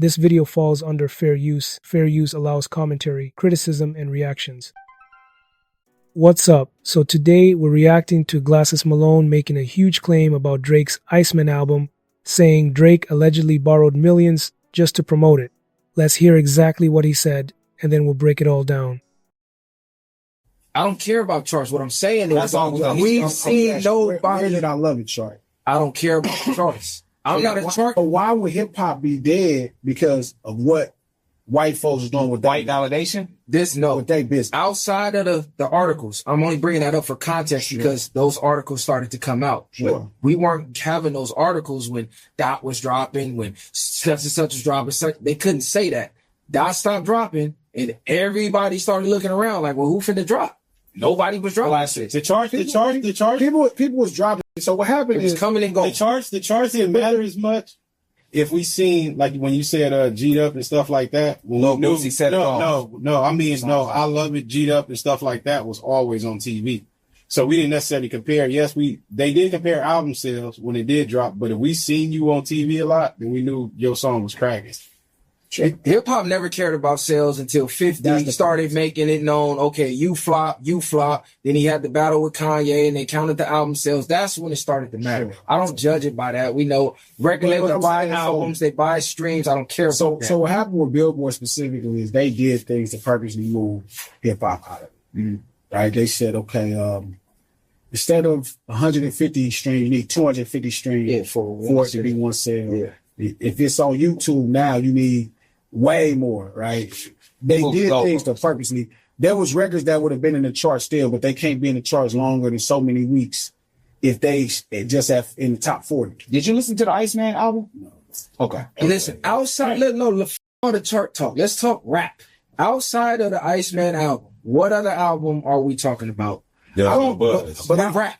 This video falls under fair use. Fair use allows commentary, criticism, and reactions. What's up? So today we're reacting to Glasses Malone making a huge claim about Drake's Iceman album, saying Drake allegedly borrowed millions just to promote it. Let's hear exactly what he said, and then we'll break it all down. I don't care about charts. What I'm saying is, we've seen nobody. I love it, chart. I don't care about charts. I'm not a chart. But why would hip hop be dead because of what white folks are doing with white validation? With their business. Outside of the articles, I'm only bringing that up for context because those articles started to come out. Sure. But we weren't having those articles when Dot was dropping, when such and such was dropping. They couldn't say that. Dot stopped dropping, and everybody started looking around like, well, who finna drop? Nobody was dropping. The charts. People was dropping. So what happened is coming and going. The charts didn't matter as much if we seen, like when you said G'd up and stuff like that. Boosie said it all. No. I Love It, G'd up and stuff like that was always on TV. So we didn't necessarily compare. Yes, they did compare album sales when it did drop, but if we seen you on TV a lot, then we knew your song was cracking. Hip hop never cared about sales until 50 started making it known. Okay, you flop. Then he had the battle with Kanye and they counted the album sales. That's when it started to matter. Sure. I don't judge it by that. We know record labels buy albums, they buy streams. I don't care about that. So what happened with Billboard specifically is they did things to purposely move hip hop out of it. Right? They said, okay, instead of 150 streams, you need 250 streams for it to be one sale. Yeah. If it's on YouTube now, you need way more, right? They did things to purposely. There was records that would have been in the charts still, but they can't be in the charts longer than so many weeks if they just have in the top 40. Did you listen to the Iceman album? No. Okay. Listen, outside, all the chart talk. Let's talk rap. Outside of the Iceman album, what other album are we talking about? Yeah, but rap.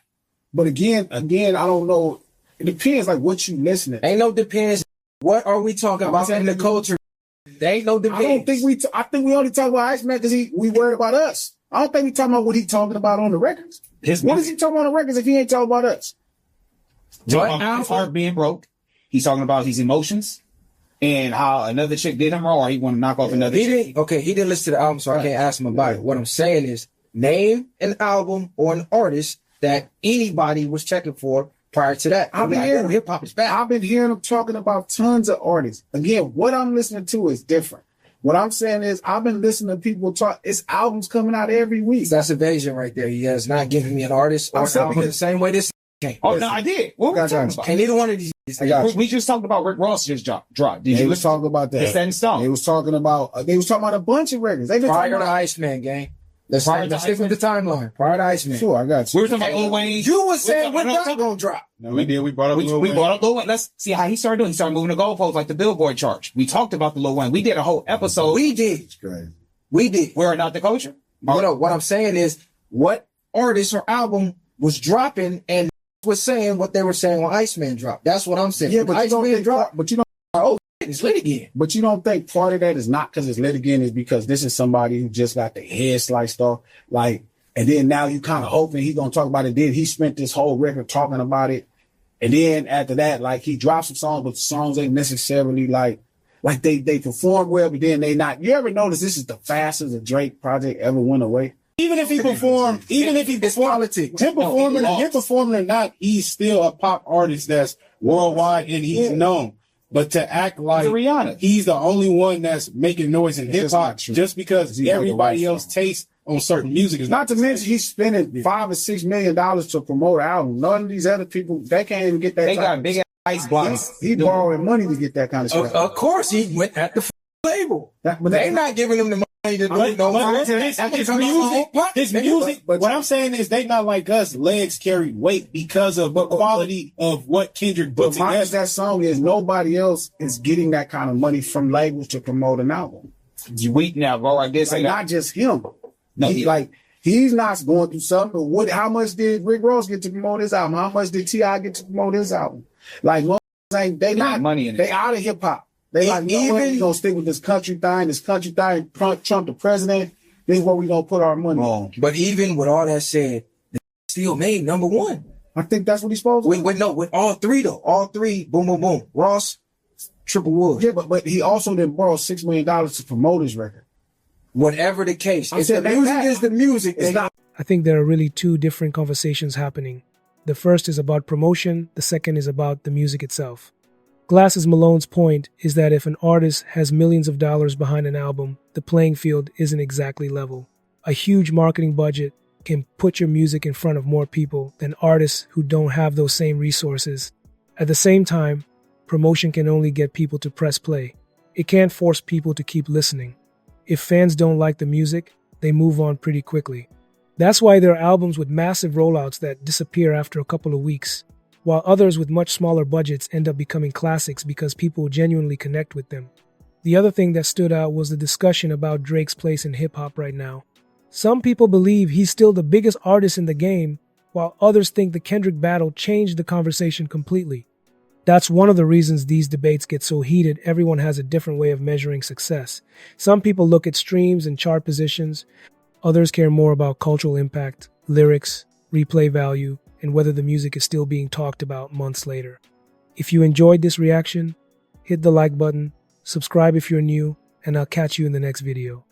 But again, I don't know. It depends, like what you listening. Ain't no depends. What are we talking about in the culture? There ain't no debate. I think we only talk about Iceman because we worried about us. I don't think we talking about what he talking about on the records. What is he talking about on the records if he ain't talking about us? His heart being broke. He's talking about his emotions and how another chick did him wrong or he want to knock off another chick. He didn't listen to the album, so I can't ask him about it. What I'm saying is name an album or an artist that anybody was checking for prior to that. I've been hearing hip hop is back. I've been hearing him talking about tons of artists. Again, what I'm listening to is different. What I'm saying is I've been listening to people talk. It's albums coming out every week. That's evasion right there. He has not given me an artist or an album the same way this came. Oh, no, I did. What were we talking about? And neither one of these. We just talked about Rick Ross just dropped. They was talking about that. It's set in stone. They was talking about a bunch of records. They prior to Iceman, gang. Let's stick with the timeline. Prior to Iceman. Sure, I got you. We were talking about Lil Wayne. You were saying when Dot gonna drop. No, we did. We brought up Lil Wayne. Let's see how he started doing. He started moving the goalposts like the Billboard chart. We talked about the Lil Wayne. We did a whole episode. We did. Great. We did. We're not the culture. What I'm saying is what artist or album was dropping and was saying what they were saying when Iceman dropped. That's what I'm saying. Yeah, but Iceman dropped. But you don't. It's lit again. But you don't think part of that is not because it's lit again, is because this is somebody who just got the head sliced off. Like, and then now you kind of hoping he's going to talk about it. Then he spent this whole record talking about it. And then after that, like he dropped some songs, but the songs ain't necessarily like they perform well, but then they not. You ever notice this is the fastest a Drake project ever went away? Even if he performed, politics. Him performing or not, he's still a pop artist that's worldwide and he's known. But to act like he's the only one that's making noise in hip hop just because everybody else tastes on certain music is not to mention he's spending $5 or $6 million to promote an album. None of these other people, they can't even get that. They got big ice blocks. He borrowing money to get that kind of stuff. Of course, he went at the label. But they not giving him the money to do his music. But what I'm saying is they not like us. Legs carry weight because of the quality of what Kendrick put together. That song is nobody else is getting that kind of money from labels to promote an album. You weak now, bro. I guess not just him. No, he's not going through something. How much did Rick Ross get to promote his album? How much did T.I. get to promote his album? Like, they not money in it. They out of hip hop. They we gonna stick with this country thing. Trump the president. This is where we gonna put our money on. But even with all that said, they still made #1. I think that's what he's supposed to. With all three though. All three. Boom, boom, boom. Ross, triple wood. Yeah, but he also then borrowed $6 million to promote his record. Whatever the case, if the music is the music, it's not. I think there are really two different conversations happening. The first is about promotion, the second is about the music itself. Glasses Malone's point is that if an artist has millions of dollars behind an album, the playing field isn't exactly level. A huge marketing budget can put your music in front of more people than artists who don't have those same resources. At the same time, promotion can only get people to press play. It can't force people to keep listening. If fans don't like the music, they move on pretty quickly. That's why there are albums with massive rollouts that disappear after a couple of weeks, while others with much smaller budgets end up becoming classics because people genuinely connect with them. The other thing that stood out was the discussion about Drake's place in hip-hop right now. Some people believe he's still the biggest artist in the game, while others think the Kendrick battle changed the conversation completely. That's one of the reasons these debates get so heated. Everyone has a different way of measuring success. Some people look at streams and chart positions. Others care more about cultural impact, lyrics, replay value, and whether the music is still being talked about months later. If you enjoyed this reaction, hit the like button, subscribe if you're new, and I'll catch you in the next video.